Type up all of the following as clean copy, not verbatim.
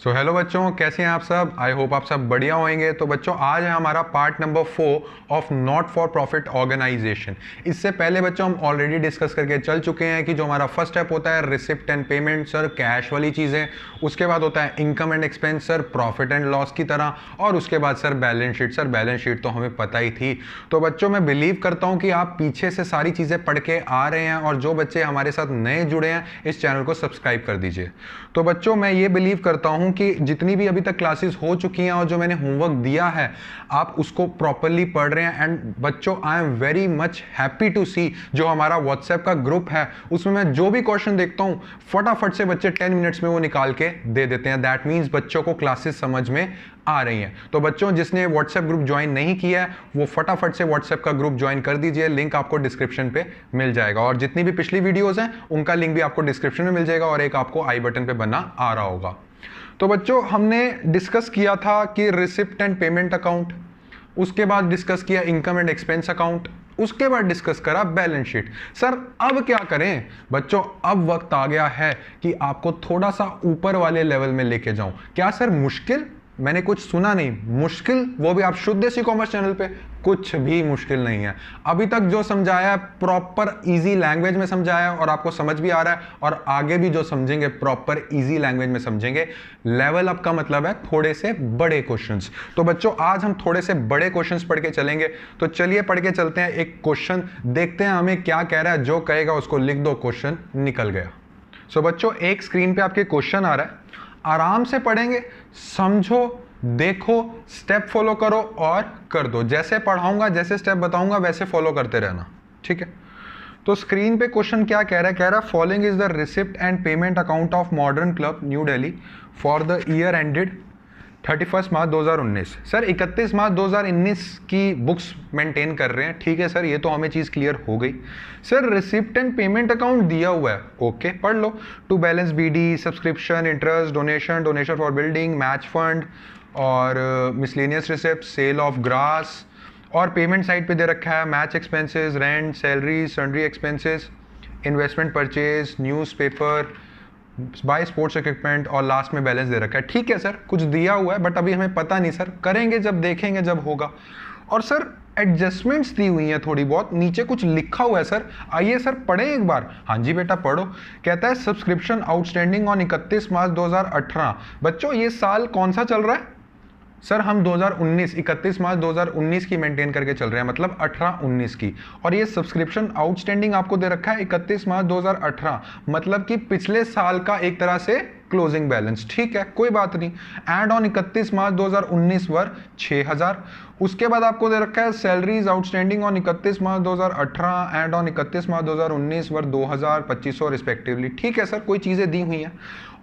Hello बच्चों, कैसे हैं आप सब। आई होप आप सब बढ़िया होंगे। तो बच्चों, आज है हमारा part number 4 of not for profit organisation. इससे पहले बच्चों हम ऑलरेडी डिस्कस करके चल चुके हैं कि जो हमारा फर्स्ट स्टेप होता है receipt and payment, sir cash वाली चीज़ें। उसके बाद होता है income and expense, sir profit and loss की तरह। और उसके बाद sir balance sheet. Sir balance sheet तो हमें पता ही थी। तो बच्चों, मैं बिलीव करता हूँ कि आप पीछे से सारी चीज़ें पढ़ के आ रहे हैं, और जो बच्चे हमारे साथ नए जुड़े हैं इस चैनल को सब्सक्राइब कर दीजिए। तो बच्चों, मैं ये बिलीव करता हूँ कि जितनी भी अभी तक क्लासेस हो चुकी हैं और जो मैंने होमवर्क दिया है आप उसको प्रॉपरली पढ़ रहे हैं। एंड बच्चों, I am very much happy to see जो हमारा व्हाट्सएप का ग्रुप है उसमें मैं जो भी क्वेश्चन देखता हूँ फटाफट से बच्चे 10 मिनट्स में वो निकाल के दे देते हैं। दैट मीन्स बच्चों को क्लासेस समझ में आ रही हैं। तो बच्चों, जिसने व्हाट्सएप ग्रुप ज्वाइन नहीं किया है वो फटाफट से व्हाट्सएप का ग्रुप ज्वाइन कर दीजिए। लिंक आपको डिस्क्रिप्शन पे मिल जाएगा, और जितनी भी पिछली वीडियोस हैं उनका लिंक भी आपको डिस्क्रिप्शन में मिल जाएगा, और एक आपको आई बटन पे बना आ रहा होगा। तो बच्चों, हमने डिस्कस किया था कि रिसिप्ट एंड पेमेंट अकाउंट, उसके बाद डिस्कस किया इनकम एंड एक्सपेंस अकाउंट, उसके बाद डिस्कस करा बैलेंस शीट। सर अब क्या करें बच्चों, अब वक्त आ गया है कि आपको थोड़ा सा ऊपर वाले लेवल में लेके जाऊं। क्या सर मुश्किल? मैंने कुछ सुना नहीं। मुश्किल, वो भी आप शुद्ध देसी कॉमर्स चैनल पे? कुछ भी मुश्किल नहीं है। अभी तक जो समझाया है प्रॉपर इजी लैंग्वेज में समझाया और आपको समझ भी आ रहा है, और आगे भी जो समझेंगे प्रॉपर इजी लैंग्वेज में समझेंगे। लेवल अप का मतलब है थोड़े से बड़े क्वेश्चंस। तो बच्चों, आज हम थोड़े से बड़े क्वेश्चंस पढ़ के चलेंगे। तो चलिए पढ़ के चलते हैं। एक क्वेश्चन देखते हैं हमें क्या कह रहा है, जो कहेगा उसको लिख दो, क्वेश्चन निकल गया। सो बच्चों, एक स्क्रीन पे आपके क्वेश्चन आ रहा है, आराम से पढ़ेंगे, समझो, देखो, स्टेप फॉलो करो और कर दो। जैसे पढ़ाऊंगा, जैसे स्टेप बताऊंगा वैसे फॉलो करते रहना, ठीक है। तो स्क्रीन पे क्वेश्चन क्या कह रहा है? कह रहा है following is the receipt and payment account of modern club new Delhi for the year ended 31 March 2019। Sir 31 March 2019 की बुक्स मेंटेन कर रहे हैं, ठीक है सर, ये तो हमें चीज़ क्लियर हो गई। Sir receipt and payment account दिया हुआ है, ओके पढ़ लो। To balance BD, subscription, interest, donation, donation for building, match fund और miscellaneous receipt, sale of grass. और पेमेंट साइड पे दे रखा है match expenses, rent, salary, sundry expenses, investment purchase, newspaper, by sports equipment, और last में balance दे रखा है। ठीक है सर, कुछ दिया हुआ है बट अभी हमें पता नहीं सर, करेंगे जब देखेंगे जब होगा। और सर एडजस्टमेंट्स दी हुई हैं थोड़ी बहुत, नीचे कुछ लिखा हुआ है सर, आइए सर पढ़ें एक बार। हाँ जी बेटा पढ़ो। कहता है सब्सक्रिप्शन आउटस्टैंडिंग ऑन 31 मार्च 2018। बच्चों ये साल कौन सा चल रहा है? सर हम 2019, 31 मार्च 2019 की मेंटेन करके चल रहे हैं, मतलब 18-19 की। और ये सब्सक्रिप्शन आउटस्टैंडिंग आपको दे रखा है 31 मार्च 2018, मतलब कि पिछले साल का एक तरह से क्लोजिंग बैलेंस, ठीक है कोई बात नहीं। एंड ऑन 31 मार्च 2019 वर 6000। उसके बाद आपको दे रखा है salaries outstanding on 31 March 2018 and on 31 March 2019 were 2000, 2500 respectively, ठीक है सर, कोई चीजें दी हुई हैं।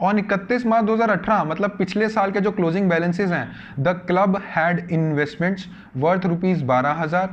ऑन 31 मार्च 2018 मतलब पिछले साल के जो क्लोजिंग बैलेंसेस हैं, the club had investments worth ₹12,000,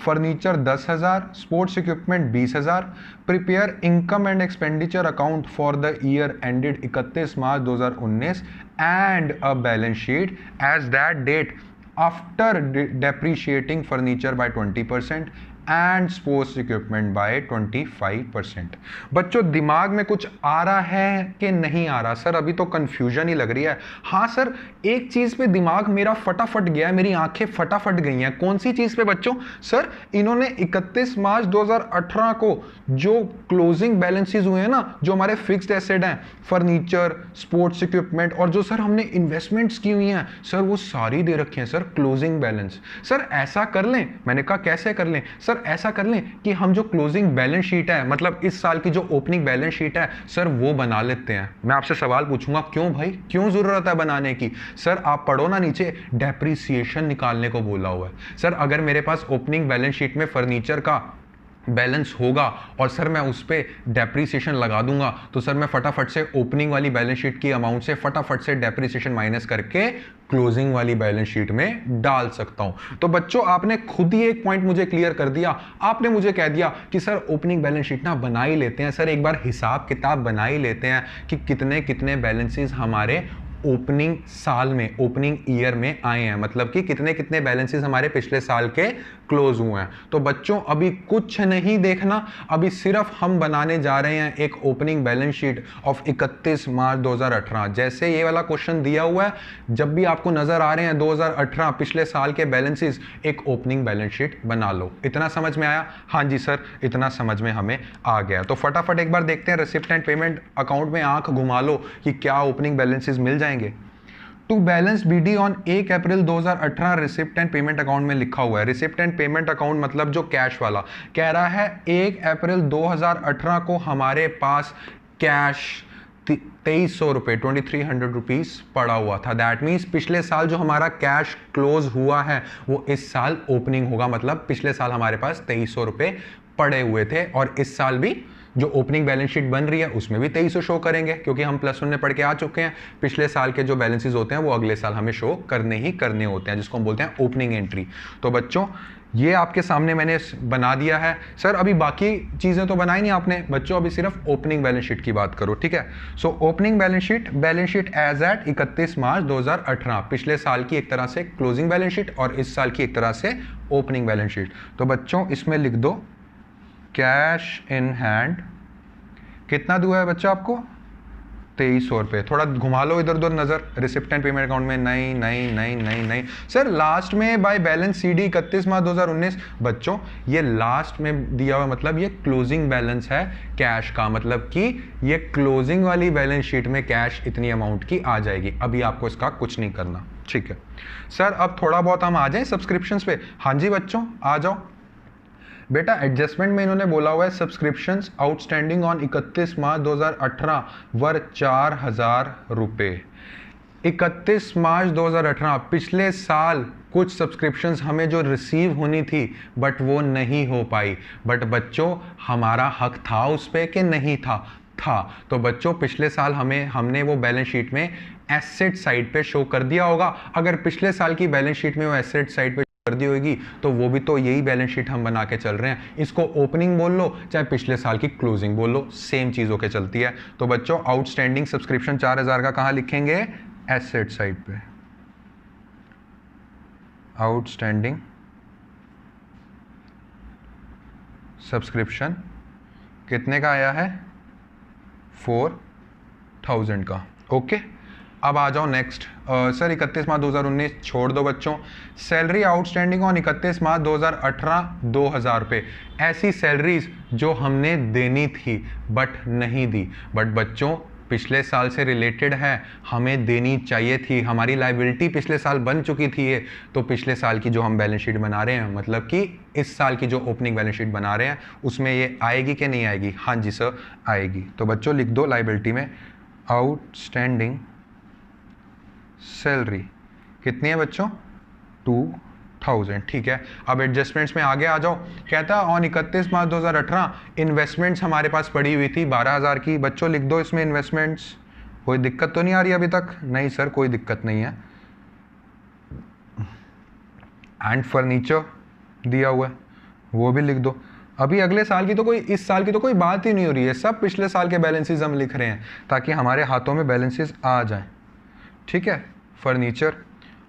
furniture 10,000, sports equipment 20,000। Prepare income and expenditure account for the year ended 31 March 2019 and a balance sheet as that date after depreciating furniture by 20% and sports equipment by 25%। बच्चों दिमाग में कुछ आ रहा है कि नहीं आ रहा? Sir अभी तो कंफ्यूजन ही लग रही है। हाँ सर, एक चीज पे दिमाग मेरा फटाफट गया है, मेरी आंखें फटाफट गई हैं। कौन सी चीज पे बच्चों? सर इन्होंने 31 मार्च 2018 को जो क्लोजिंग बैलेंसेस हुए हैं ना, जो हमारे फिक्स्ड एसेट हैं, फर्नीचर, स्पोर्ट्स इक्विपमेंट, और जो सर हमने इन्वेस्टमेंट्स की हुई हैं सर, वो सारी दे रखी हैं सर क्लोजिंग बैलेंस। सर ऐसा कर लें, मैंने कहा कैसे कर लें? सर ऐसा कर लें कि हम जो क्लोजिंग बैलेंस शीट है, मतलब इस साल की जो ओपनिंग बैलेंस शीट है सर, वो बना लेते हैं। मैं आपसे सवाल पूछूंगा, क्यों भाई, क्यों जरूरत है बनाने की? सर आप पढ़ो ना, नीचे डेप्रिसिएशन निकालने को बोला हुआ है। सर अगर मेरे पास ओपनिंग बैलेंस शीट में फर्नीचर का बैलेंस होगा और सर मैं उस पर डेप्रीसिएशन लगा दूंगा, तो सर मैं फटाफट से ओपनिंग वाली बैलेंस शीट की अमाउंट से फटाफट से डेप्रीसिएशन माइनस करके क्लोजिंग वाली बैलेंस शीट में डाल सकता हूं। तो बच्चों आपने खुद ही एक पॉइंट मुझे क्लियर कर दिया। आपने मुझे कह दिया कि सर ओपनिंग बैलेंस शीट ना बना ही लेते हैं, सर एक बार हिसाब किताब बना ही लेते हैं कि कितने कितने बैलेंसेस हमारे ओपनिंग साल में, ओपनिंग ईयर में आए हैं, मतलब कि कितने कितने बैलेंसेस हमारे पिछले साल के क्लोज हुए हैं। तो बच्चों अभी कुछ नहीं देखना, अभी सिर्फ हम बनाने जा रहे हैं एक opening balance sheet of 31 March 2018। जैसे ये वाला क्वेश्चन दिया हुआ है, जब भी आपको नजर आ रहे हैं 2018 पिछले साल के बैलेंसेस, एक ओपनिंग बैलेंस शीट बना लो। इतना समझ में आया? हाँ जी सर, इतना समझ में हमें आ गया। तो फटाफट एक बार देखते हैं रिसिप्ट एंड पेमेंट अकाउंट में आंख घुमा लो कि क्या ओपनिंग बैलेंसेस मिल जाएंगे। To balance BD on 1 April 2018 receipt and payment account में लिखा हुआ है। रिसिप्ट एंड पेमेंट अकाउंट मतलब जो कैश वाला, कह रहा है 1 अप्रैल 2018 को हमारे पास कैश 2300 रुपये 2300 रुपीज पड़ा हुआ था। दैट मीन्स पिछले साल जो हमारा कैश क्लोज हुआ है वो इस साल ओपनिंग होगा, मतलब पिछले साल हमारे पास 2300 रुपये पड़े हुए थे और इस साल भी जो ओपनिंग बैलेंस शीट बन रही है उसमें भी 2300 शो करेंगे, क्योंकि हम +1 में पढ़ के आ चुके हैं पिछले साल के जो बैलेंसेस होते हैं वो अगले साल हमें शो करने ही करने होते हैं, जिसको हम बोलते हैं ओपनिंग एंट्री। तो बच्चों ये आपके सामने मैंने बना दिया है। सर अभी बाकी चीज़ें तो बनाई नहीं आपने, बच्चों अभी सिर्फ ओपनिंग बैलेंस शीट की बात करो, ठीक है। So opening balance sheet as at 31 March 2018, पिछले साल की एक तरह से क्लोजिंग बैलेंस शीट और इस साल की एक तरह से ओपनिंग बैलेंस शीट। तो बच्चों इसमें लिख दो कैश इन हैंड, कितना दुआ है बच्चा आपको? 2300 रुपये। थोड़ा घुमा लो इधर उधर नज़र रिसिप्ट एंड पेमेंट अकाउंट में, नहीं नहीं नहीं नहीं नहीं सर लास्ट में बाय बैलेंस CD 31 मार्च 2019। बच्चों ये लास्ट में दिया हुआ मतलब ये क्लोजिंग बैलेंस है कैश का, मतलब कि ये क्लोजिंग वाली बैलेंस शीट में कैश इतनी अमाउंट की आ जाएगी। अभी आपको इसका कुछ नहीं करना, ठीक है। सर अब थोड़ा बहुत हम आ जाएं सब्सक्रिप्शंस पे। हाँ जी बच्चों आ जाओ। बेटा एडजस्टमेंट में इन्होंने बोला हुआ है सब्सक्रिप्शंस आउटस्टैंडिंग ऑन 31 मार्च 2018 वर 4000 रुपये। 31 मार्च 2018 पिछले साल कुछ सब्सक्रिप्शंस हमें जो रिसीव होनी थी बट वो नहीं हो पाई, बट बच्चों हमारा हक था उस पर कि नहीं था? था। तो बच्चों पिछले साल हमने वो बैलेंस शीट में एसेट साइड पे शो कर दिया होगा। अगर पिछले साल की बैलेंस शीट में वो एसेट साइड पे कर दी होगी तो वो भी तो यही बैलेंस शीट हम बना के चल रहे हैं। इसको ओपनिंग बोल लो चाहे पिछले साल की क्लोजिंग बोल लो, सेम चीज होके चलती है। तो बच्चों आउटस्टैंडिंग सब्सक्रिप्शन 4000 का कहाँ लिखेंगे? एसेट साइड पे। आउटस्टैंडिंग सब्सक्रिप्शन कितने का आया है? 4000 का। ओके अब आ जाओ नेक्स्ट। सर 31 मार्च 2019 छोड़ दो बच्चों। सैलरी आउटस्टैंडिंग ऑन 31 मार्च 2018 2000 रुपये। ऐसी सैलरीज जो हमने देनी थी बट नहीं दी, बट बच्चों पिछले साल से रिलेटेड है, हमें देनी चाहिए थी, हमारी लाइबिलिटी पिछले साल बन चुकी थी ये। तो पिछले साल की जो हम बैलेंस शीट बना रहे हैं, मतलब कि इस साल की जो ओपनिंग बैलेंस शीट बना रहे हैं उसमें ये आएगी कि नहीं आएगी? हाँ जी सर आएगी। तो बच्चों लिख दो लाइबिलिटी में आउटस्टैंडिंग सैलरी कितनी है बच्चों? 2000। ठीक है अब एडजस्टमेंट्स में आगे आ जाओ। कहता है ऑन 31 मार्च 2018 इन्वेस्टमेंट्स हमारे पास पड़ी हुई थी 12000 की। बच्चों लिख दो इसमें इन्वेस्टमेंट्स। कोई दिक्कत तो नहीं आ रही अभी तक? नहीं सर कोई दिक्कत नहीं है। एंड फर्नीचर दिया हुआ है वो भी लिख दो। अभी अगले साल की तो कोई, इस साल की तो कोई बात ही नहीं हो रही है, सब पिछले साल के बैलेंसेस हम लिख रहे हैं ताकि हमारे हाथों में बैलेंसेस आ जाएं। ठीक है फर्नीचर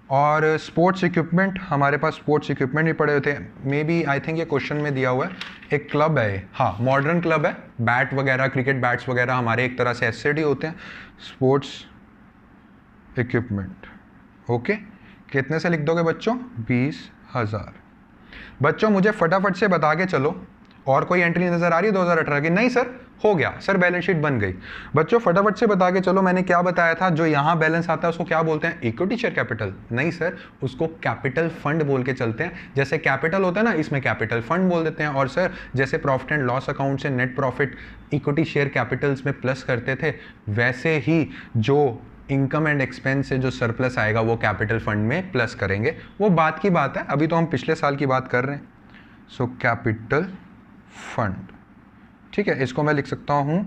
और स्पोर्ट्स इक्विपमेंट, हमारे पास स्पोर्ट्स इक्विपमेंट भी पड़े हुए थे। मे बी आई थिंक ये क्वेश्चन में दिया हुआ है। एक क्लब है, हाँ मॉडर्न क्लब है, बैट वगैरह क्रिकेट बैट्स वगैरह हमारे एक तरह से एसेट ही होते हैं। स्पोर्ट्स इक्विपमेंट ओके कितने से लिख दोगे बच्चों? 20000। बच्चों मुझे फटाफट से बता के चलो और कोई एंट्री नजर आ रही है 2018 की? नहीं सर हो गया सर बैलेंस शीट बन गई। बच्चों फटाफट से बता के चलो मैंने क्या बताया था, जो यहाँ बैलेंस आता है उसको क्या बोलते हैं? Equity share capital? नहीं सर उसको कैपिटल फंड बोल के चलते हैं। जैसे कैपिटल होता है ना, इसमें कैपिटल फंड बोल देते हैं। और सर जैसे प्रॉफिट एंड लॉस अकाउंट से net profit equity share Capitals में प्लस करते थे, वैसे ही जो इनकम एंड एक्सपेंस से जो सरप्लस आएगा वो कैपिटल फंड में प्लस करेंगे। वो बात की बात है, अभी तो हम पिछले साल की बात कर रहे हैं। सो कैपिटल फंड ठीक है, इसको मैं लिख सकता हूँ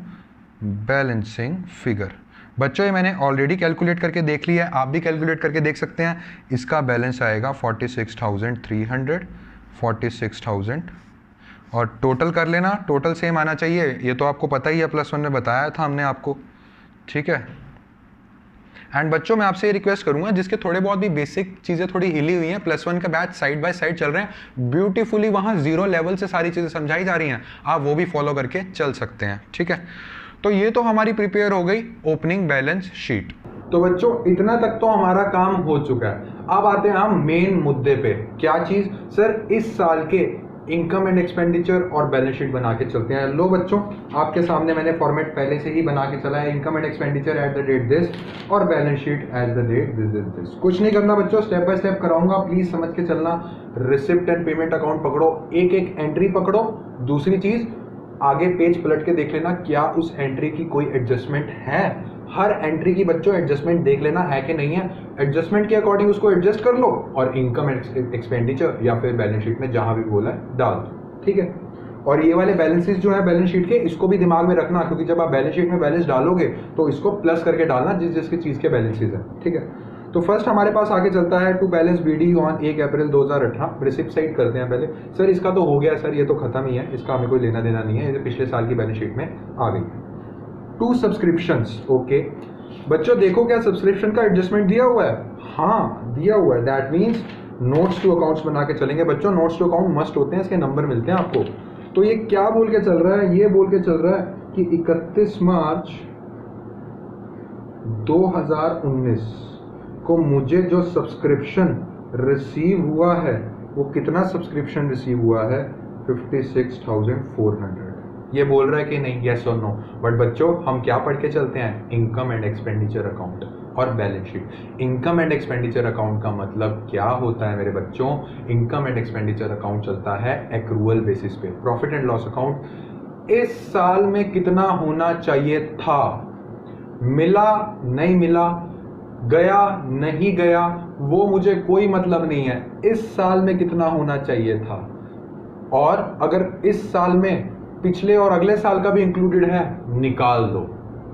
बैलेंसिंग फिगर। बच्चों ये मैंने ऑलरेडी कैलकुलेट करके देख लिया है, आप भी कैलकुलेट करके देख सकते हैं। इसका बैलेंस आएगा 46,300 46,000 और टोटल कर लेना, टोटल सेम आना चाहिए, ये तो आपको पता ही है, +1 में बताया था हमने आपको। ठीक है एंड बच्चों मैं आपसे ये रिक्वेस्ट करूंगा जिसके थोड़े बहुत भी बेसिक चीज़ें थोड़ी हिली हुई हैं, +1 का बैच साइड बाय साइड चल रहे हैं, ब्यूटीफुली वहाँ 0 लेवल से सारी चीज़ें समझाई जा रही हैं, आप वो भी फॉलो करके चल सकते हैं। ठीक है, तो ये तो हमारी प्रिपेयर हो गई ओपनिंग बैलेंस शीट। तो बच्चों इतना तक तो हमारा काम हो चुका है। अब आते हैं हम मेन मुद्दे पे। क्या चीज सर? इस साल के इनकम एंड एक्सपेंडिचर और बैलेंस शीट बना के चलते हैं। लो बच्चों, आपके सामने मैंने फॉर्मेट पहले से ही बना के चला है, income and expenditure at the date this और balance sheet at the date this. कुछ नहीं करना बच्चों, स्टेप बाय स्टेप कराऊंगा, प्लीज समझ के चलना। रिसिप्ट एंड पेमेंट अकाउंट पकड़ो, एक एक एंट्री पकड़ो। दूसरी चीज, आगे पेज पलट के देख लेना क्या उस एंट्री की कोई एडजस्टमेंट है। हर एंट्री की बच्चों एडजस्टमेंट देख लेना है कि नहीं है, एडजस्टमेंट के अकॉर्डिंग उसको एडजस्ट कर लो और इनकम एक्सपेंडिचर या फिर बैलेंस शीट में जहां भी बोला है डाल दो। ठीक है, और ये वाले बैलेंसेस जो है बैलेंस शीट के, इसको भी दिमाग में रखना, क्योंकि जब आप बैलेंस शीट में बैलेंस डालोगे तो इसको प्लस करके डालना जिस जिसकी चीज के बैलेंसेस है। ठीक है, तो फर्स्ट हमारे पास आगे चलता है to balance BD on 1 April 2018। Receipt side करते हैं पहले। सर इसका तो हो गया सर, ये तो खत्म ही है, इसका हमें कोई लेना देना नहीं है, ये पिछले साल की बैलेंस शीट में आ गई। टू सब्सक्रिप्शंस, ओके बच्चों देखो क्या सब्सक्रिप्शन का एडजस्टमेंट दिया हुआ है? हाँ दिया हुआ है, that means notes to accounts बना के चलेंगे बच्चों। नोट्स टू अकाउंट मस्ट होते हैं, इसके नंबर मिलते हैं आपको। तो ये क्या बोल के चल रहा है? ये बोल के चल रहा है कि 31 मार्च 2019 को मुझे जो सब्सक्रिप्शन रिसीव हुआ है, वो कितना सब्सक्रिप्शन रिसीव हुआ है? 56,400। ये बोल रहा है कि नहीं, यस और नो। बट बच्चों हम क्या पढ़ के चलते हैं? इनकम एंड एक्सपेंडिचर अकाउंट और balance sheet. Income and expenditure account का मतलब क्या होता है मेरे बच्चों? इनकम एंड एक्सपेंडिचर अकाउंट चलता है एक्रूअल बेसिस पे। प्रॉफिट एंड लॉस अकाउंट इस साल में कितना होना चाहिए था, मिला नहीं मिला, गया नहीं गया, वो मुझे कोई मतलब नहीं है। इस साल में कितना होना चाहिए था, और अगर इस साल में पिछले और अगले साल का भी इंक्लूडेड है निकाल दो।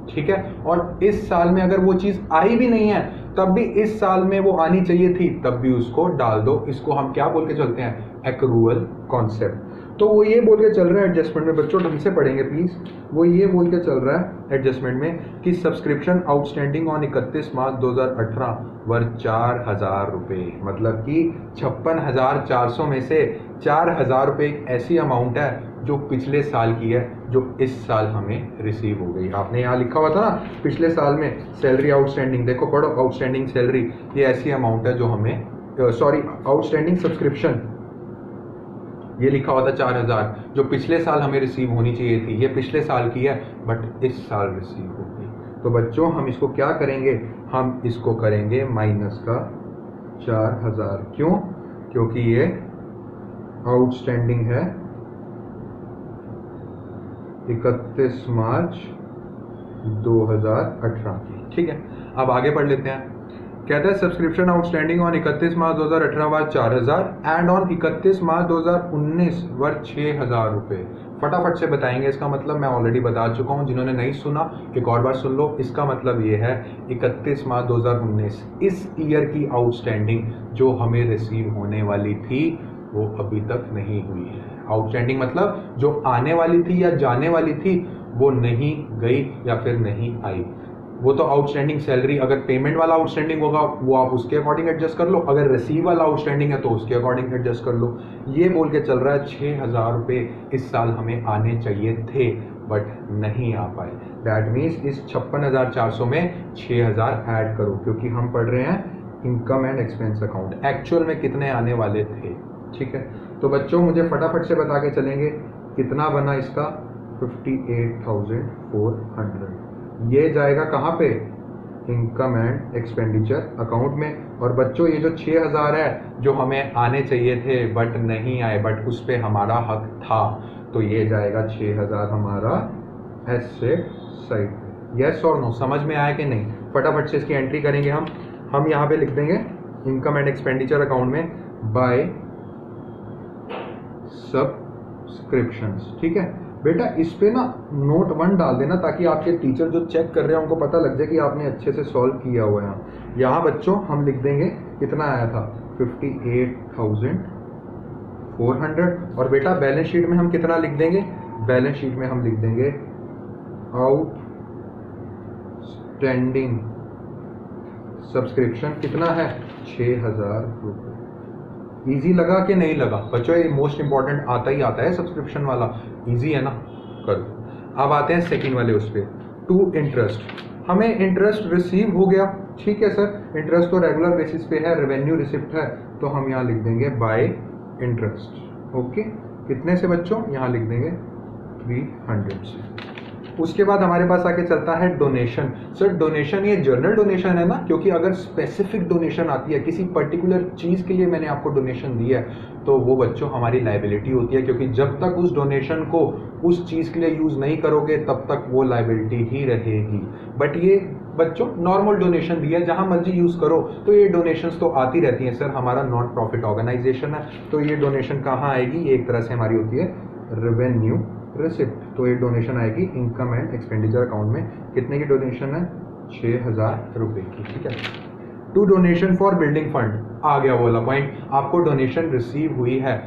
ठीक है, और इस साल में अगर वो चीज आई भी नहीं है तब भी इस साल में वो आनी चाहिए थी, तब भी उसको डाल दो। इसको हम क्या बोल के चलते हैं? Accrual concept. तो वो ये बोल के चल रहा है एडजस्टमेंट में, बच्चों ढंग से पढ़ेंगे प्लीज। वो ये बोल के चल रहा है एडजस्टमेंट में कि subscription outstanding on 31 March 2018 worth 4,000 रुपये। मतलब कि 56,400 में से 4,000 रुपये एक ऐसी अमाउंट है जो पिछले साल की है, जो इस साल हमें रिसीव हो गई। आपने यहाँ लिखा हुआ था ना पिछले साल में सैलरी आउटस्टैंडिंग, देखो पढ़ो, आउटस्टैंडिंग सैलरी ये ऐसी अमाउंट है जो हमें आउटस्टैंडिंग सब्सक्रिप्शन ये लिखा हुआ था 4,000, जो पिछले साल हमें रिसीव होनी चाहिए थी। ये पिछले साल की है बट इस साल रिसीव हो गई। तो बच्चों हम इसको क्या करेंगे? हम इसको करेंगे माइनस का 4,000। क्यों? क्योंकि ये आउटस्टैंडिंग है 31 मार्च 2018 की। ठीक है, अब आगे पढ़ लेते हैं। कहता है subscription outstanding on 31 March 2018 worth 4,000 and on 31 March 2019 worth 6,000 रुपये। फटाफट से बताएंगे इसका मतलब, मैं ऑलरेडी बता चुका हूं, जिन्होंने नहीं सुना एक और बार सुन लो। इसका मतलब ये है 31 मार्च 2019 इस ईयर की आउटस्टैंडिंग जो हमें रिसीव होने वाली थी वो अभी तक नहीं हुई है। आउटस्टैंडिंग मतलब जो आने वाली थी या जाने वाली थी वो नहीं गई या फिर नहीं आई। वो तो आउटस्टैंडिंग सैलरी, अगर पेमेंट वाला आउटस्टैंडिंग होगा वो आप उसके अकॉर्डिंग एडजस्ट कर लो, अगर रिसीव वाला आउटस्टैंडिंग है तो उसके अकॉर्डिंग एडजस्ट कर लो। ये बोल के चल रहा है 6,000 रुपये इस साल हमें आने चाहिए थे बट नहीं आ पाए। दैट मीन्स इस 56,400 में 6,000 ऐड करो, क्योंकि हम पढ़ रहे हैं income and expense account. Actual में कितने आने वाले थे? ठीक है, तो बच्चों मुझे फटाफट से बता के चलेंगे कितना बना इसका? 58,400। ये जाएगा कहाँ पे? इनकम एंड एक्सपेंडिचर अकाउंट में। और बच्चों ये जो 6,000 है जो हमें आने चाहिए थे बट नहीं आए, बट उस पर हमारा हक था, तो ये जाएगा 6,000 हमारा एसेट साइड पे। यस और नो, समझ में आया कि नहीं? फटाफट से इसकी एंट्री करेंगे हम यहाँ पे लिख देंगे इनकम एंड एक्सपेंडिचर अकाउंट में बाय सब्सक्रिप्शंस। ठीक है बेटा, इस पे ना नोट 1 डाल देना ताकि आपके टीचर जो चेक कर रहे हैं उनको पता लग जाए कि आपने अच्छे से सॉल्व किया हुआ है। यहाँ बच्चों हम लिख देंगे कितना आया था? 58,400। और बेटा बैलेंस शीट में हम कितना लिख देंगे? बैलेंस शीट में हम लिख देंगे आउटस्टैंडिंग सब्सक्रिप्शन कितना है 6,000 रुपये। ईजी लगा कि नहीं लगा बच्चों? ये मोस्ट इंपॉर्टेंट आता ही आता है सब्सक्रिप्शन वाला, ईजी है ना, कर दो। अब आते हैं सेकंड वाले उस पर, टू इंटरेस्ट। हमें इंटरेस्ट रिसीव हो गया, ठीक है सर, इंटरेस्ट तो रेगुलर बेसिस पे है, रेवेन्यू रिसिप्ट है, तो हम यहाँ लिख देंगे बाय इंटरेस्ट। ओके, कितने से बच्चों? यहाँ लिख देंगे 300 से। उसके बाद हमारे पास आके चलता है डोनेशन। सर डोनेशन ये जर्नल डोनेशन है ना, क्योंकि अगर स्पेसिफिक डोनेशन आती है, किसी पर्टिकुलर चीज़ के लिए मैंने आपको डोनेशन दी है, तो वो बच्चों हमारी लाइबिलिटी होती है, क्योंकि जब तक उस डोनेशन को उस चीज़ के लिए यूज़ नहीं करोगे तब तक वो लाइबिलिटी ही रहेगी। बट ये बच्चों नॉर्मल डोनेशन दी है, जहाँ मर्जी यूज़ करो, तो ये डोनेशंस तो आती रहती हैं। सर हमारा नॉन प्रॉफिट ऑर्गेनाइजेशन है, तो ये डोनेशन कहाँ आएगी? ये एक तरह से हमारी होती है रेवेन्यू रिसिप्ट, तो ये डोनेशन आएगी इनकम एंड एक्सपेंडिचर अकाउंट में। कितने की डोनेशन है? 6,000 रुपये की, ठीक है। To donation for building fund, आ गया वाला पॉइंट, आपको डोनेशन रिसीव हुई है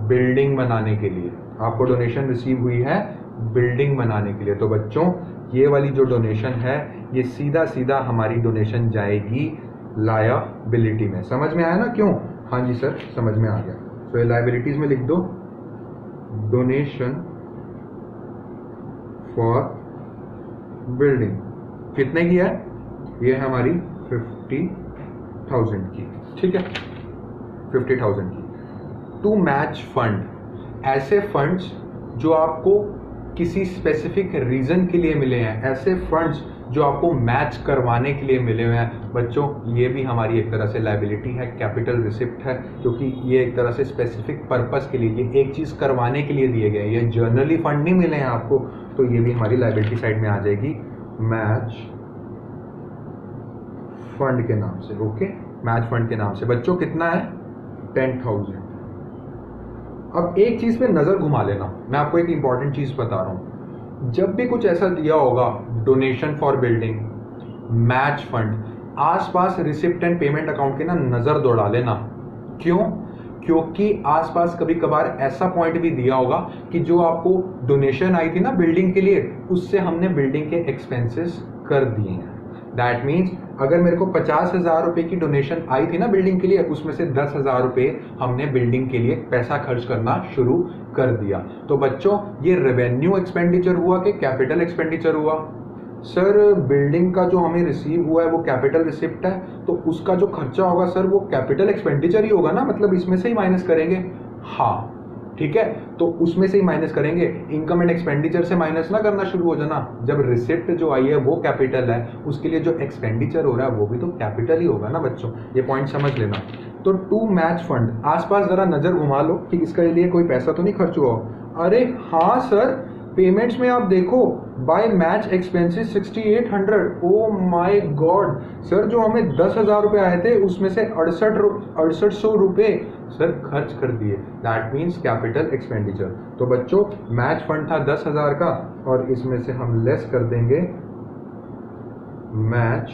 बिल्डिंग बनाने के लिए, आपको डोनेशन रिसीव हुई है बिल्डिंग बनाने के लिए, तो बच्चों ये वाली जो डोनेशन है ये सीधा सीधा हमारी डोनेशन जाएगी लायबिलिटी में। समझ में आया ना क्यों? हाँ जी सर समझ में आ गया। तो ये लायबिलिटीज में लिख दो डोनेशन फॉर बिल्डिंग, कितने की है? ये है हमारी 50,000 की, ठीक है, 50,000 की। टू मैच फंड, ऐसे फंड्स जो आपको किसी स्पेसिफिक रीजन के लिए मिले हैं, ऐसे फंड्स जो आपको मैच करवाने के लिए मिले हुए हैं बच्चों, ये भी हमारी एक तरह से लायबिलिटी है, कैपिटल रिसिप्ट है, क्योंकि ये एक तरह से स्पेसिफिक पर्पस के लिए, ये एक चीज़ करवाने के लिए दिए गए हैं, ये जर्नली फंड नहीं मिले हैं आपको, तो ये भी हमारी लायबिलिटी साइड में आ जाएगी मैच फंड के नाम से। ओके, मैच फंड के नाम से बच्चों कितना है? 10,000। अब एक चीज़ पे नज़र घुमा लेना, मैं आपको एक इंपॉर्टेंट चीज़ बता रहा हूँ, जब भी कुछ ऐसा दिया होगा donation for building, match fund, आसपास रिसिप्ट एंड पेमेंट अकाउंट के ना नज़र दौड़ा लेना। क्यों? क्योंकि आसपास कभी कभार ऐसा पॉइंट भी दिया होगा कि जो आपको डोनेशन आई थी ना बिल्डिंग के लिए, उससे हमने बिल्डिंग के एक्सपेंसेस कर दिए हैं। दैट मीन्स अगर मेरे को 50,000 रुपये की डोनेशन आई थी ना बिल्डिंग के लिए, उसमें से 10,000 रुपये हमने बिल्डिंग के लिए पैसा खर्च करना शुरू कर दिया। तो बच्चों ये रेवेन्यू एक्सपेंडिचर हुआ कि कैपिटल एक्सपेंडिचर हुआ? सर बिल्डिंग का जो हमें रिसीव हुआ है वो कैपिटल रिसिप्ट है, तो उसका जो खर्चा होगा सर वो कैपिटल एक्सपेंडिचर ही होगा ना, मतलब इसमें से ही माइनस करेंगे। हाँ ठीक है, तो उसमें से ही माइनस करेंगे, इनकम एंड एक्सपेंडिचर से माइनस ना करना शुरू हो जाना। जब रिसिप्ट जो आई है वो कैपिटल है, उसके लिए जो एक्सपेंडिचर हो रहा है वो भी तो कैपिटल ही होगा ना बच्चों, ये पॉइंट समझ लेना। तो टू मैच फंड, आसपास जरा नजर घुमा लो कि इसके लिए कोई पैसा तो नहीं खर्च हुआ। अरे हाँ सर, पेमेंट्स में आप देखो by match expenses 6800। Oh my god sir, जो हमें 10,000 रुपये आए थे उसमें से 6800 रुपये सर खर्च कर दिए। That means capital expenditure. तो बच्चों मैच फंड था 10,000 का, और इसमें से हम लेस कर देंगे मैच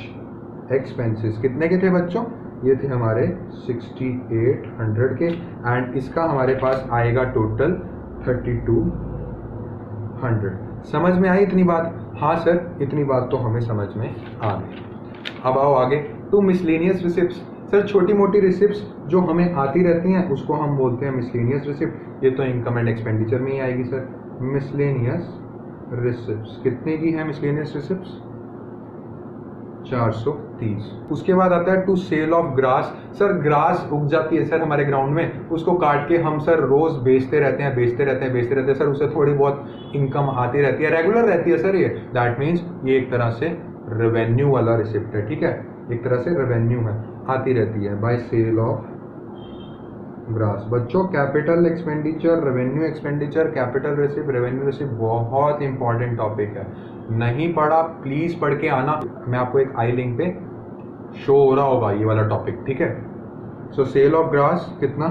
एक्सपेंसेस। कितने के थे बच्चों? ये थे हमारे 6800 के, एंड इसका हमारे पास आएगा टोटल 3200। समझ में आई इतनी बात? हाँ सर, इतनी बात तो हमें समझ में आ गई। अब आओ आगे, टू मिसलेनियस रिसिप्ट्स। सर छोटी मोटी रिसिप्ट्स जो हमें आती रहती हैं उसको हम बोलते हैं मिसलेनियस रिसिप्ट। ये तो इनकम एंड एक्सपेंडिचर में ही आएगी सर, मिसलेनियस रिसिप्ट्स। कितने की है मिसलेनियस रिसिप्ट्स? 430। उसके बाद आता है to sale of grass. Sir grass उग जाती है सर हमारे ग्राउंड में, उसको काट के हम सर रोज बेचते रहते हैं सर, उससे थोड़ी बहुत इनकम आती रहती है, रेगुलर रहती है सर ये। दैट मीन्स ये एक तरह से रेवेन्यू वाला रिसिप्ट है, ठीक है, एक तरह से रेवेन्यू है, आती रहती है बाय सेल ऑफ ग्रास। बच्चों capital expenditure, revenue expenditure, capital receipt, revenue receipt बहुत इंपॉर्टेंट टॉपिक है, नहीं पढ़ा प्लीज पढ़ के आना। मैं आपको एक आई लिंक पे शो हो रहा होगा ये वाला टॉपिक, ठीक है। सो सेल ऑफ ग्रास कितना?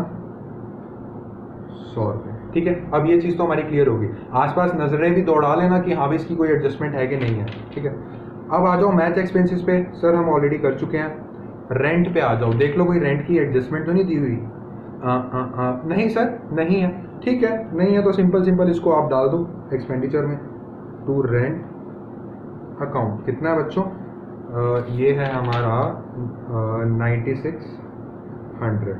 100 रुपये, ठीक है। अब ये चीज़ तो हमारी क्लियर होगी। आसपास नजरें भी दौड़ा लेना कि हाँ भी इसकी कोई एडजस्टमेंट है कि नहीं है, ठीक है। अब आ जाओ मैच एक्सपेंसेस पे। सर हम ऑलरेडी कर चुके हैं। रेंट पे आ जाओ, देख लो कोई रेंट की एडजस्टमेंट तो नहीं दी हुई। नहीं सर नहीं है, ठीक है, नहीं है तो सिंपल इसको आप डाल दो एक्सपेंडिचर में। टू रेंट अकाउंट कितना है बच्चों? ये है हमारा 9600।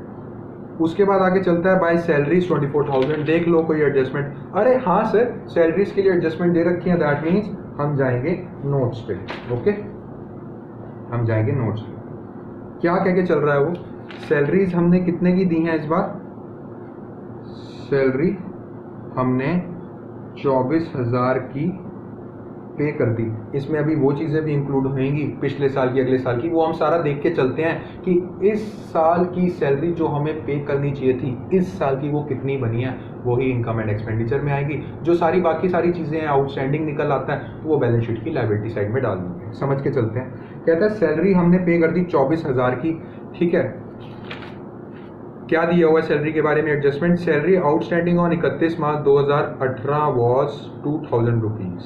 उसके बाद आगे चलता है बाय सैलरीज 24,000। देख लो कोई एडजस्टमेंट। अरे हाँ सर, सैलरीज के लिए एडजस्टमेंट दे रखी है, दैट मीन्स हम जाएंगे नोट्स पे। ओके, हम जाएंगे नोट्स पे। क्या कह के चल रहा है वो? सैलरीज हमने कितने की दी हैं इस बार? सैलरी हमने 24,000 की पे कर दी। इसमें अभी वो चीज़ें भी इंक्लूड होंगी पिछले साल की, अगले साल की, वो हम सारा देख के चलते हैं कि इस साल की सैलरी जो हमें पे करनी चाहिए थी इस साल की वो कितनी बनी है, वही इनकम एंड एक्सपेंडिचर में आएगी। जो सारी बाकी सारी चीज़ें हैं आउटस्टैंडिंग निकल आता है तो वो बैलेंस शीट की लायबिलिटी साइड में डाल देंगे। समझ के चलते हैं। कहता है सैलरी हमने पे कर दी 24,000 की, ठीक है। क्या दिया हुआ है सैलरी के बारे में adjustment? Salary outstanding on 31 March 2018 was 2,000 rupees.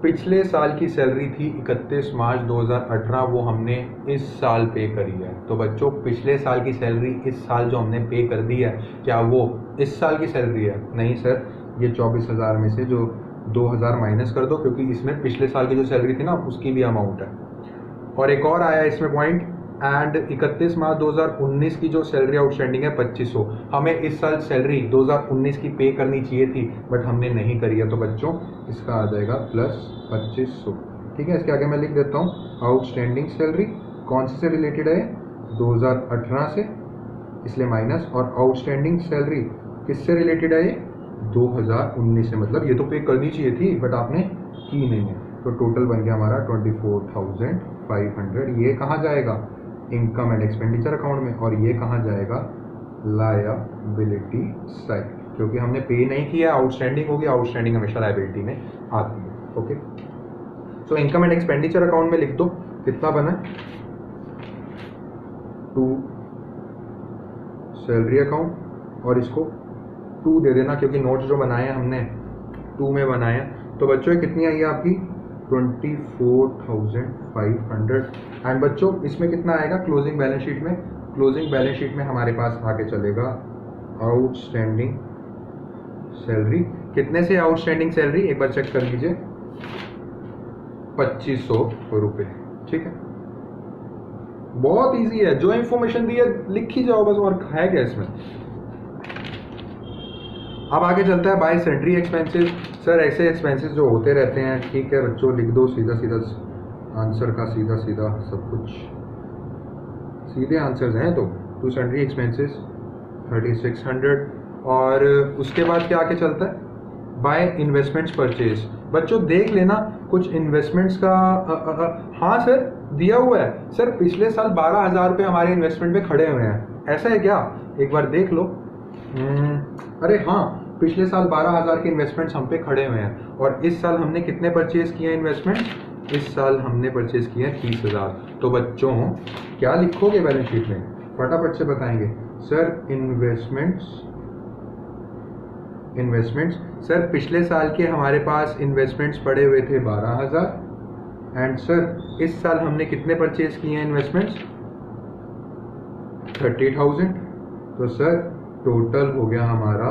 पिछले साल की सैलरी थी 31 मार्च 2018, वो हमने इस साल पे करी है। तो बच्चों पिछले साल की सैलरी इस साल जो हमने पे कर दी है, क्या वो इस साल की सैलरी है? नहीं सर, ये 24,000 में से जो 2,000 माइनस कर दो, क्योंकि इसमें पिछले साल की जो सैलरी थी ना उसकी भी अमाउंट है। और एक और आया इसमें पॉइंट, एंड 31 मार्च 2019 की जो सैलरी आउटस्टैंडिंग है 2500, हमें इस साल सैलरी 2019 की पे करनी चाहिए थी बट हमने नहीं करी है। तो बच्चों इसका आ जाएगा प्लस 2500। ठीक है, इसके आगे मैं लिख देता हूँ आउटस्टैंडिंग सैलरी कौन से रिलेटेड है? 2018 से, इसलिए माइनस। और आउटस्टैंडिंग सैलरी किससे रिलेटेड है? ये 2019 से, मतलब ये तो पे करनी चाहिए थी बट आपने की नहीं है। तो टोटल बन गया हमारा 24,500। ये कहाँ जाएगा? इनकम एंड एक्सपेंडिचर अकाउंट में। और ये कहाँ जाएगा? लायबिलिटी साइड, क्योंकि हमने पे नहीं किया, आउटस्टैंडिंग हो गया। आउटस्टैंडिंग हमेशा लायबिलिटी में आती है। Okay, so income and expenditure account में लिख दो कितना बना? 2 सैलरी अकाउंट, और इसको 2 दे देना क्योंकि नोट्स जो बनाए हैं हमने 2 में बनाए हैं। तो बच्चों कितनी आई है आपकी? 24,500। एंड बच्चों इसमें कितना आएगा क्लोजिंग बैलेंस शीट में? क्लोजिंग बैलेंस शीट में हमारे पास आके चलेगा आउटस्टैंडिंग सैलरी। कितने से आउटस्टैंडिंग सैलरी एक बार चेक कर लीजिए, 2,500 रुपये। ठीक है, बहुत इजी है, जो इंफॉर्मेशन दी है लिख ही जाओ बस, और है क्या इसमें। अब आगे चलता है बाय सेंट्री एक्सपेंसेस। सर ऐसे एक्सपेंसेस जो होते रहते हैं, ठीक है बच्चों, लिख दो सीधा सीधा आंसर का, सीधा सीधा सब कुछ सीधे आंसर्स हैं। तो सेंट्री एक्सपेंसेस 3600। और उसके बाद क्या आके चलता है? By investments purchase. बच्चों देख लेना कुछ इन्वेस्टमेंट्स का। हाँ सर दिया हुआ है सर, पिछले साल 12,000 रुपये हमारे इन्वेस्टमेंट में खड़े हुए हैं, ऐसा है क्या? एक बार देख लो। अरे हाँ, पिछले साल 12,000 के इन्वेस्टमेंट्स हम पे खड़े हुए हैं। और इस साल हमने कितने परचेज किए हैं इन्वेस्टमेंट? इस साल हमने परचेज किए हैं 30,000। तो बच्चों क्या लिखोगे बैलेंस शीट में? फटाफट से बताएंगे। सर इन्वेस्टमेंट्स सर पिछले साल के हमारे पास इन्वेस्टमेंट्स पड़े हुए थे 12,000। एंड सर इस साल हमने कितने परचेज किए हैं इन्वेस्टमेंट्स? 30,000। तो सर टोटल हो गया हमारा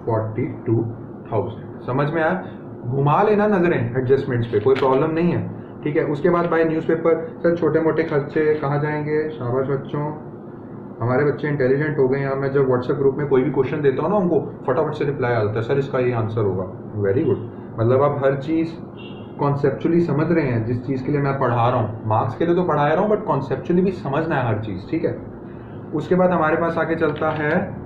42,000। समझ में आया? घुमा लेना नजरें एडजस्टमेंट्स पे, कोई प्रॉब्लम नहीं है। ठीक है, उसके बाद बाय न्यूज़पेपर। सर छोटे मोटे खर्चे कहाँ जाएंगे? शाबाश बच्चों, हमारे बच्चे इंटेलिजेंट हो गए हैं। मैं जब व्हाट्सएप ग्रुप में कोई भी क्वेश्चन देता हूँ ना, उनको फटाफट से रिप्लाई आता है, सर इसका ये आंसर होगा। वेरी गुड, मतलब आप हर चीज़ कॉन्सेप्चुअली समझ रहे हैं। जिस चीज़ के लिए मैं पढ़ा रहा हूँ, मार्क्स के लिए तो पढ़ा रहा हूँ बट कॉन्सेप्चुअली भी समझना है हर चीज़। ठीक है, उसके बाद हमारे पास आके चलता है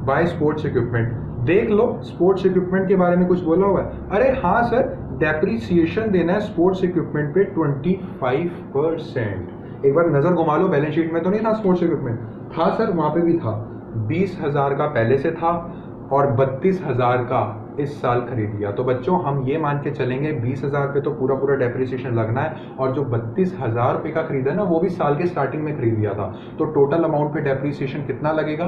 बाय स्पोर्ट्स इक्विपमेंट। देख लो स्पोर्ट्स इक्विपमेंट के बारे में कुछ बोला हुआ है। अरे हाँ सर, डेप्रीसिएशन देना है स्पोर्ट्स इक्विपमेंट पे 25%। एक बार नजर घुमा लो, बैलेंस शीट में तो नहीं था स्पोर्ट्स इक्विपमेंट? था सर, वहां पे भी था। 20,000 का पहले से था और 32,000 का इस साल खरीद लिया। तो बच्चों हम ये मान के चलेंगे 20,000 पे तो पूरा पूरा डेप्रिसिएशन लगना है, और जो 32,000 रुपये का खरीदा है ना वो भी साल के स्टार्टिंग में खरीद लिया था। तो टोटल अमाउंट पे डेप्रिसिएशन कितना लगेगा?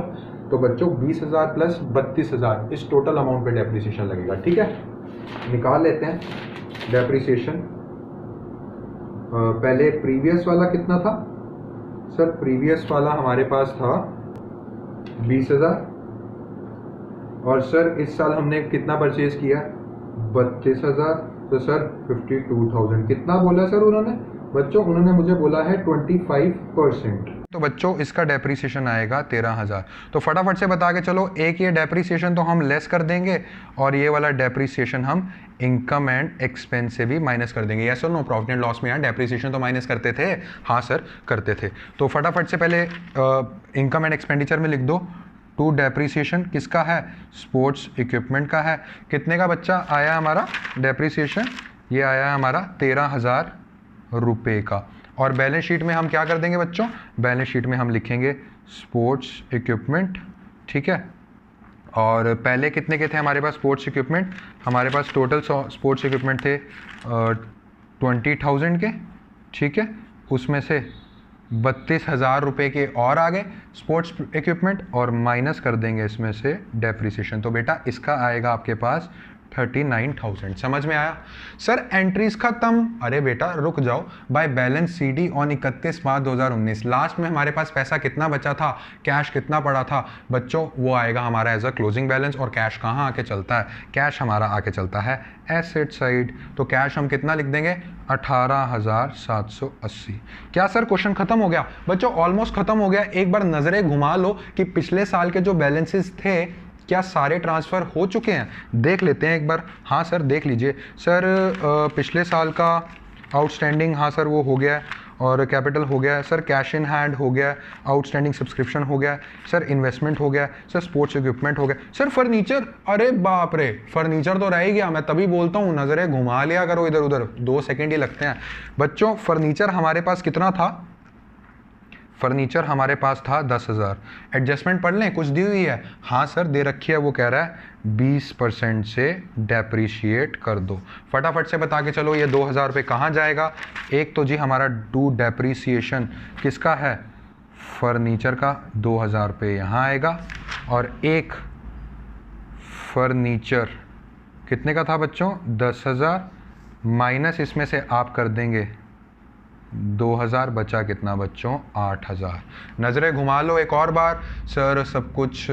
तो बच्चों 20,000 प्लस 32,000, इस टोटल अमाउंट पे डेप्रिसिएशन लगेगा। ठीक है, निकाल लेते हैं डेप्रिसिएशन। पहले प्रीवियस वाला कितना था? सर प्रीवियस वाला हमारे पास था 20,000, और सर इस साल हमने कितना परचेज किया? 32,000। तो सर 52,000 कितना बोला सर उन्होंने? बच्चों उन्होंने मुझे बोला है 25%। तो बच्चों इसका डेप्रीसिएशन आएगा 13,000। तो फटाफट से बता के चलो, एक ये डेप्रीसिएशन तो हम लेस कर देंगे और ये वाला डेप्रीसिएशन हम इनकम एंड एक्सपेंस से भी माइनस कर देंगे। यस और नो? प्रॉफिट एंड लॉस में यार डेप्रीसिएशन तो माइनस करते थे। हाँ सर करते थे। तो फटाफट से पहले इनकम एंड एक्सपेंडिचर में लिख दो टू डेप्रीसिएशन किसका है? स्पोर्ट्स इक्विपमेंट का है। कितने का बच्चा आया हमारा डेप्रीसिएशन? ये आया हमारा 13,000 रुपये का। और बैलेंस शीट में हम क्या कर देंगे बच्चों? बैलेंस शीट में हम लिखेंगे स्पोर्ट्स इक्विपमेंट, ठीक है। और पहले कितने के थे हमारे पास स्पोर्ट्स इक्विपमेंट? हमारे पास टोटल स्पोर्ट्स इक्विपमेंट थे 20,000 के, ठीक है। उसमें से 32,000 रुपये के और आ गए स्पोर्ट्स इक्विपमेंट, और माइनस कर देंगे इसमें से डेप्रीसिएशन। तो बेटा इसका आएगा आपके पास 39,000। समझ में आया? सर एंट्रीज खत्म। अरे बेटा रुक जाओ। By balance CD on 31/5/2019 last में हमारे पास पैसा कितना बचा था, कैश कितना पड़ा था बच्चों? वो आएगा हमारा एज अ क्लोजिंग बैलेंस। और कैश कहाँ आके चलता है? कैश हमारा आके चलता है एसेट साइड। तो कैश हम कितना लिख देंगे? 18,780। क्या सर क्वेश्चन खत्म हो गया? बच्चों ऑलमोस्ट खत्म हो गया। एक बार नजरें घुमा लो कि पिछले साल के जो बैलेंसेस थे क्या सारे ट्रांसफ़र हो चुके हैं? देख लेते हैं एक बार। हाँ सर देख लीजिए। सर पिछले साल का आउटस्टैंडिंग, हाँ सर वो हो गया है, और कैपिटल हो गया है सर, कैश इन हैंड हो गया है, आउटस्टैंडिंग सब्सक्रिप्शन हो गया है सर, इन्वेस्टमेंट हो गया है सर, स्पोर्ट्स इक्विपमेंट हो गया सर, फर्नीचर। अरे बाप रे, फर्नीचर तो रह ही गया। मैं तभी बोलता हूँ नज़रें घुमा लिया करो इधर उधर, 2 सेकेंड ही लगते हैं। बच्चों फर्नीचर हमारे पास कितना था? फर्नीचर हमारे पास था 10,000। एडजस्टमेंट पढ़ लें, कुछ दी हुई है? हाँ सर दे रखी है। वो कह रहा है 20% से डेप्रीशिएट कर दो। फटाफट से बता के चलो ये 2,000 रुपये कहाँ जाएगा? एक तो जी हमारा डू डेप्रीसिएशन किसका है? फर्नीचर का 2,000 रुपये यहाँ आएगा, और एक फर्नीचर कितने का था बच्चों? 10,000 माइनस इसमें से आप कर देंगे 2,000, बचा कितना बच्चों? 8,000। नज़रें घुमा लो एक और बार। सर सब कुछ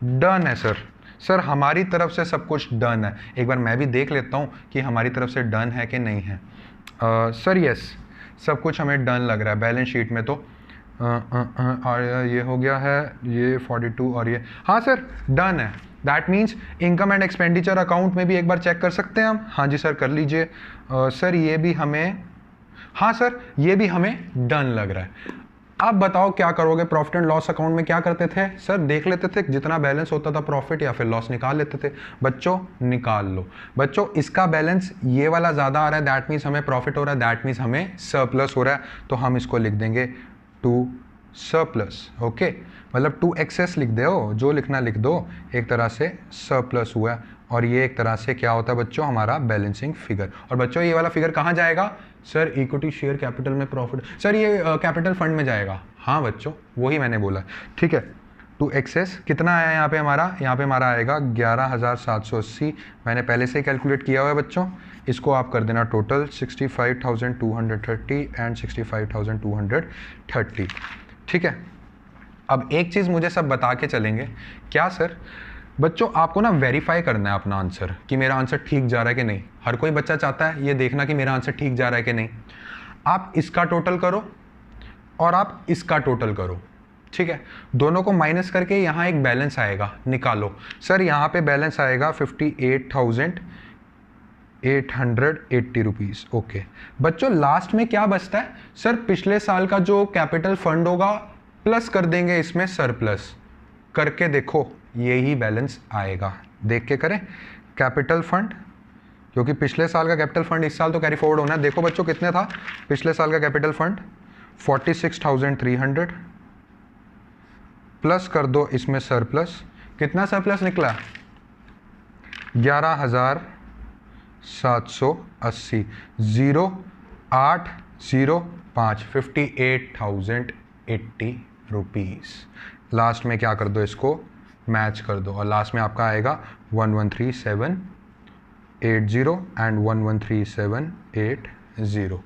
डन है सर। सर हमारी तरफ से सब कुछ डन है। एक बार मैं भी देख लेता हूँ कि हमारी तरफ से डन है कि नहीं है। सर यस सब कुछ हमें डन लग रहा है बैलेंस शीट में। तो और ये हो गया है, ये 42 और ये, हाँ सर डन है। That means income and expenditure account में भी एक बार चेक कर सकते हैं हम। हाँ जी सर कर लीजिए। सर ये भी हमें, हाँ सर ये भी हमें डन लग रहा है। अब बताओ क्या करोगे? प्रॉफिट एंड लॉस अकाउंट में क्या करते थे सर? देख लेते थे जितना बैलेंस होता था प्रॉफिट या फिर लॉस निकाल लेते थे। बच्चों निकाल लो। बच्चों इसका बैलेंस ये वाला ज़्यादा आ रहा है, दैट मीन्स हमें प्रॉफिट हो रहा है, दैट मीन्स हमें सरप्लस हो रहा है। तो हम इसको लिख देंगे टू सरप्लस। ओके, मतलब टू एक्सेस लिख दो, जो लिखना लिख दो। एक तरह से सरप्लस हुआ है, और ये एक तरह से क्या होता है बच्चों? हमारा बैलेंसिंग फिगर। और बच्चों ये वाला फिगर कहाँ जाएगा? सर इक्विटी शेयर कैपिटल में प्रॉफिट। सर ये कैपिटल फंड में जाएगा। हाँ बच्चों वही मैंने बोला, ठीक है। टू एक्सेस कितना आया यहाँ पे हमारा? यहाँ पे हमारा आएगा 11,780। मैंने पहले से ही कैलकुलेट किया हुआ है बच्चों। इसको आप कर देना टोटल 65,230 एंड 65,230, ठीक है। अब एक चीज़ मुझे सब बता के चलेंगे। क्या सर? बच्चों आपको ना वेरीफाई करना है अपना आंसर कि मेरा आंसर ठीक जा रहा है कि नहीं। हर कोई बच्चा चाहता है ये देखना कि मेरा आंसर ठीक जा रहा है कि नहीं। आप इसका टोटल करो और आप इसका टोटल करो, ठीक है। दोनों को माइनस करके यहाँ एक बैलेंस आएगा, निकालो। सर यहाँ पे बैलेंस आएगा 58,880 रुपीज़। ओके बच्चों लास्ट में क्या बचता है? सर पिछले साल का जो कैपिटल फंड होगा प्लस कर देंगे इसमें सरप्लस। करके देखो यही बैलेंस आएगा। देख के करें कैपिटल फंड, क्योंकि पिछले साल का कैपिटल फंड इस साल तो कैरी फॉरवर्ड होना है। देखो बच्चों कितने था पिछले साल का कैपिटल फंड? 46,300 प्लस कर दो इसमें सरप्लस। कितना सरप्लस निकला? 11,780 0805 58,080 रुपीज़। लास्ट में क्या कर दो? इसको मैच कर दो, और लास्ट में आपका आएगा 113780 एंड 113780,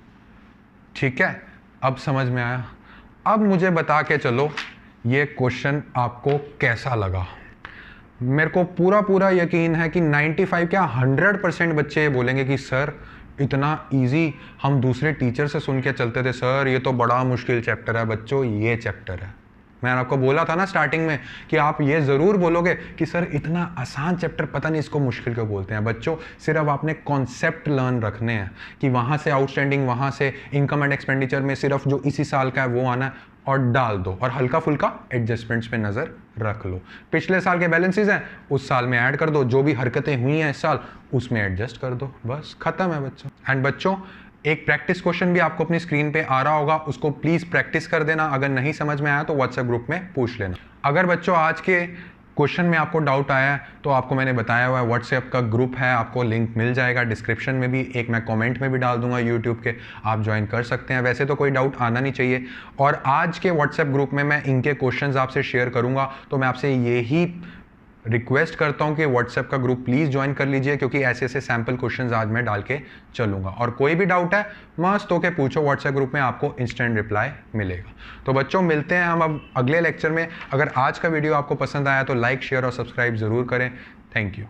ठीक है। अब समझ में आया? अब मुझे बता के चलो ये क्वेश्चन आपको कैसा लगा। मेरे को पूरा यकीन है कि 95 क्या 100% बच्चे बोलेंगे कि सर इतना इजी हम दूसरे टीचर से सुन के चलते थे, सर ये तो बड़ा मुश्किल चैप्टर है। बच्चों ये चैप्टर है, मैंने आपको बोला था ना स्टार्टिंग में कि आप ये ज़रूर बोलोगे कि सर इतना आसान चैप्टर, पता नहीं इसको मुश्किल क्यों बोलते हैं। बच्चों सिर्फ आपने कॉन्सेप्ट लर्न रखने हैं कि वहाँ से आउटस्टैंडिंग, वहाँ से इनकम एंड एक्सपेंडिचर में सिर्फ जो इसी साल का है वो आना है और डाल दो, और हल्का फुल्का एडजस्टमेंट्स पे नज़र रख लो। पिछले साल के बैलेंसेस हैं उस साल में ऐड कर दो, जो भी हरकतें हुई हैं इस साल उसमें एडजस्ट कर दो, बस खत्म है बच्चों। एंड बच्चों एक प्रैक्टिस क्वेश्चन भी आपको अपनी स्क्रीन पे आ रहा होगा, उसको प्लीज़ प्रैक्टिस कर देना। अगर नहीं समझ में आया तो व्हाट्सएप ग्रुप में पूछ लेना। अगर बच्चों आज के क्वेश्चन में आपको डाउट आया है तो आपको मैंने बताया हुआ है व्हाट्सएप का ग्रुप है, आपको लिंक मिल जाएगा डिस्क्रिप्शन में भी, एक मैं कमेंट में भी डाल दूंगा यूट्यूब के, आप ज्वाइन कर सकते हैं। वैसे तो कोई डाउट आना नहीं चाहिए। और आज के व्हाट्सएप ग्रुप में मैं इनके क्वेश्चंस आपसे शेयर करूंगा, तो मैं आपसे यही रिक्वेस्ट करता हूं कि व्हाट्सएप का ग्रुप प्लीज़ ज्वाइन कर लीजिए, क्योंकि ऐसे ऐसे सैम्पल क्वेश्चंस आज मैं डाल के चलूंगा। और कोई भी डाउट है मस्त होके पूछो व्हाट्सएप ग्रुप में, आपको इंस्टेंट रिप्लाई मिलेगा। तो बच्चों मिलते हैं हम अब अगले लेक्चर में। अगर आज का वीडियो आपको पसंद आया तो लाइक, शेयर और सब्सक्राइब ज़रूर करें। Thank you.